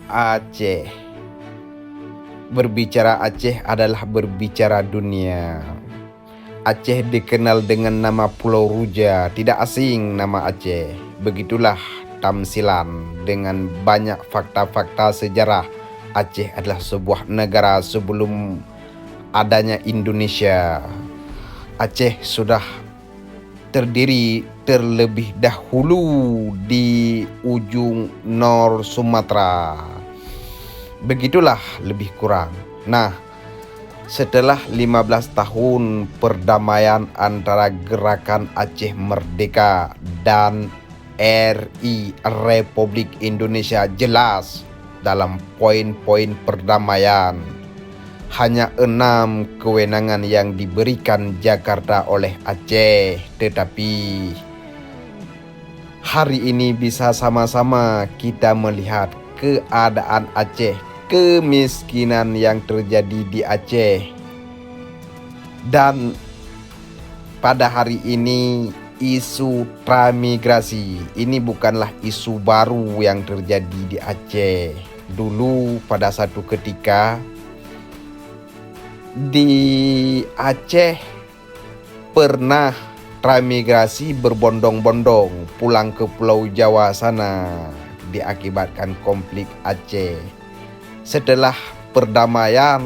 Aceh. Berbicara Aceh adalah berbicara dunia. Aceh dikenal dengan nama Pulau Ruja, tidak asing nama Aceh. Begitulah tamsilan dengan banyak fakta-fakta sejarah. Aceh adalah sebuah negara sebelum adanya Indonesia. Aceh sudah terdiri terlebih dahulu di ujung Nor Sumatera. Begitulah lebih kurang. Nah, setelah 15 tahun perdamaian antara Gerakan Aceh Merdeka dan RI Republik Indonesia, jelas dalam poin-poin perdamaian hanya 6 kewenangan yang diberikan Jakarta oleh Aceh. Tetapi hari ini bisa sama-sama kita melihat keadaan Aceh, kemiskinan yang terjadi di Aceh. Dan pada hari ini isu transmigrasi ini bukanlah isu baru yang terjadi di Aceh. Dulu pada satu ketika di Aceh pernah transmigrasi berbondong-bondong pulang ke Pulau Jawa sana diakibatkan konflik Aceh. Setelah perdamaian,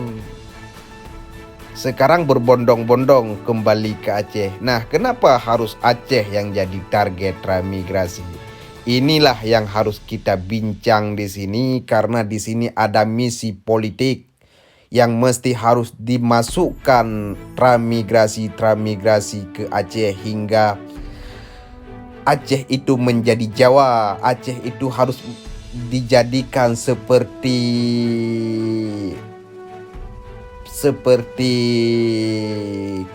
sekarang berbondong-bondong kembali ke Aceh. Nah, kenapa harus Aceh yang jadi target transmigrasi? Inilah yang harus kita bincang di sini, karena di sini ada misi politik yang mesti harus dimasukkan transmigrasi ke Aceh hingga Aceh itu menjadi Jawa. Aceh itu harus dijadikan seperti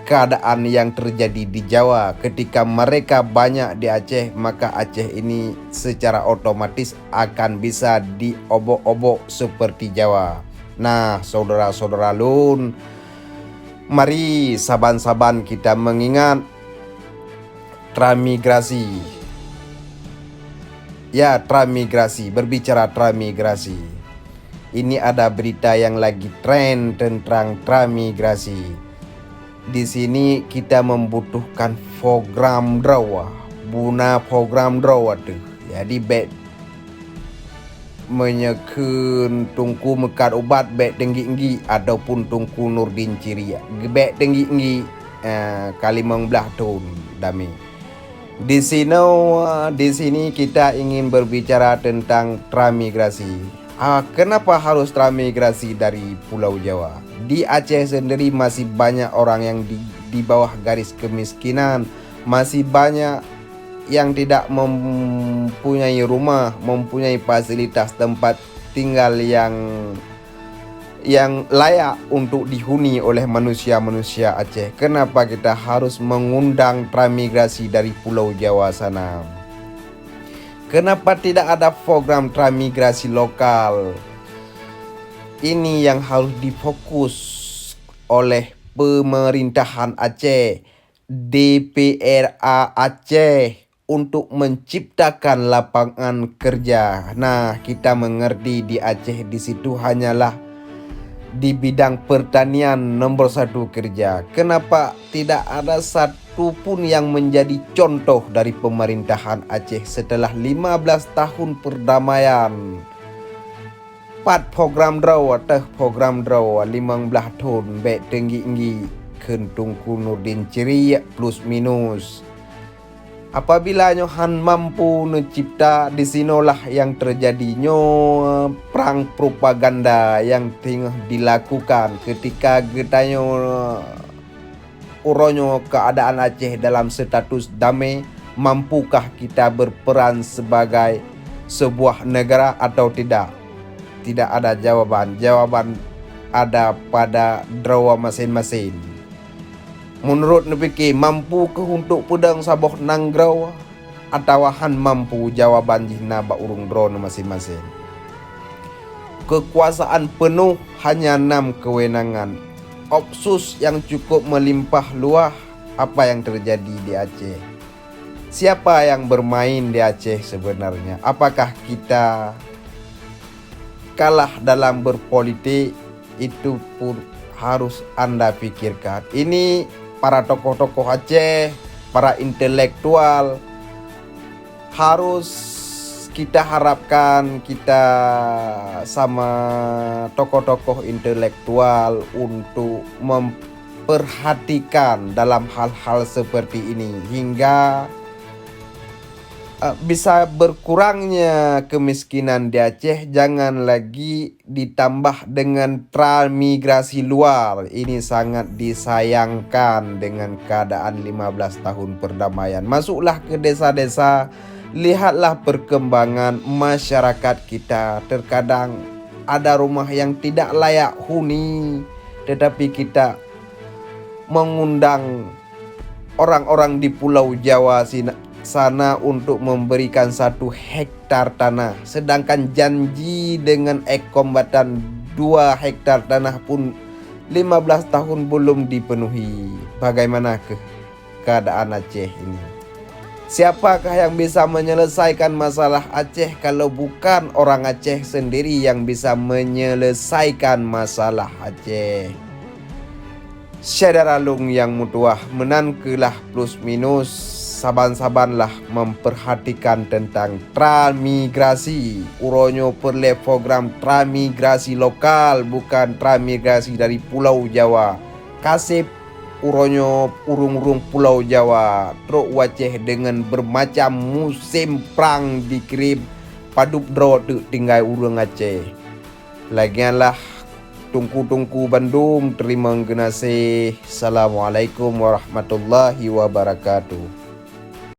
keadaan yang terjadi di Jawa. Ketika mereka banyak di Aceh, maka Aceh ini secara otomatis akan bisa diobok-obok seperti Jawa. Nah, saudara-saudara Lun, mari saban-saban kita mengingat transmigrasi. Ya, transmigrasi, berbicara transmigrasi. Ini ada berita yang lagi tren tentang transmigrasi. Di sini kita membutuhkan program draw, guna program draw tuh. Jadi menyekun tungku mekat obat bek tinggi ataupun tungku Nurdin Ciria bek tinggi kalimang belah tun dami. Di sini kita ingin berbicara tentang transmigrasi. Kenapa harus transmigrasi dari Pulau Jawa? Di Aceh sendiri masih banyak orang yang di bawah garis kemiskinan, masih banyak yang tidak mempunyai rumah, mempunyai fasilitas tempat tinggal yang layak untuk dihuni oleh manusia-manusia Aceh. Kenapa kita harus mengundang transmigrasi dari Pulau Jawa sana? Kenapa tidak ada program transmigrasi lokal? Ini yang harus difokus oleh pemerintahan Aceh, DPRA Aceh, untuk menciptakan lapangan kerja. Nah, kita mengerti di Aceh di situ hanyalah di bidang pertanian nomor 1 kerja. Kenapa tidak ada satu pun yang menjadi contoh dari pemerintahan Aceh setelah 15 tahun perdamaian? 4 program draw atau program draw 15 tahun baik tinggi Tungku Nurdin Ciria plus minus. Apabila nyohan mampu mencipta, disinilah yang terjadinya perang propaganda yang tengah dilakukan ketika getanya uronyo keadaan Aceh dalam status damai. Mampukah kita berperan sebagai sebuah negara atau tidak? Tidak ada jawaban. Jawaban ada pada draw masing-masing. Menurut nepiki, mampu ke untuk pedang saboh nanggraw atau han mampu? Jawaban jihna ba urung drone masing-masing. Kekuasaan penuh hanya 6 kewenangan. Opsus yang cukup melimpah luah. Apa yang terjadi di Aceh? Siapa yang bermain di Aceh sebenarnya? Apakah kita kalah dalam berpolitik, itu pun harus Anda pikirkan. Ini para tokoh-tokoh Aceh, para intelektual, harus kita harapkan kita sama tokoh-tokoh intelektual untuk memperhatikan dalam hal-hal seperti ini hingga bisa berkurangnya kemiskinan di Aceh. Jangan lagi ditambah dengan transmigrasi luar. Ini sangat disayangkan dengan keadaan 15 tahun perdamaian. Masuklah ke desa-desa, lihatlah perkembangan masyarakat kita. Terkadang ada rumah yang tidak layak huni, tetapi kita mengundang orang-orang di Pulau Jawa sana untuk memberikan 1 hektar tanah, sedangkan janji dengan ekombatan 2 hektar tanah pun 15 tahun belum dipenuhi. Bagaimana keadaan Aceh ini? Siapakah yang bisa menyelesaikan masalah Aceh kalau bukan orang Aceh sendiri yang bisa menyelesaikan masalah Aceh? Syadaralung yang mutuah menankelah plus minus, saban-sabanlah memperhatikan tentang transmigrasi. Uronyo perle program transmigrasi lokal, bukan transmigrasi dari Pulau Jawa. Kasih uronyo urung-urung Pulau Jawa truk Aceh dengan bermacam musim perang dikirim padup dro tinggal urung Aceh. Lagianlah tungku Bandung, terima kasih. Assalamualaikum warahmatullahi wabarakatuh.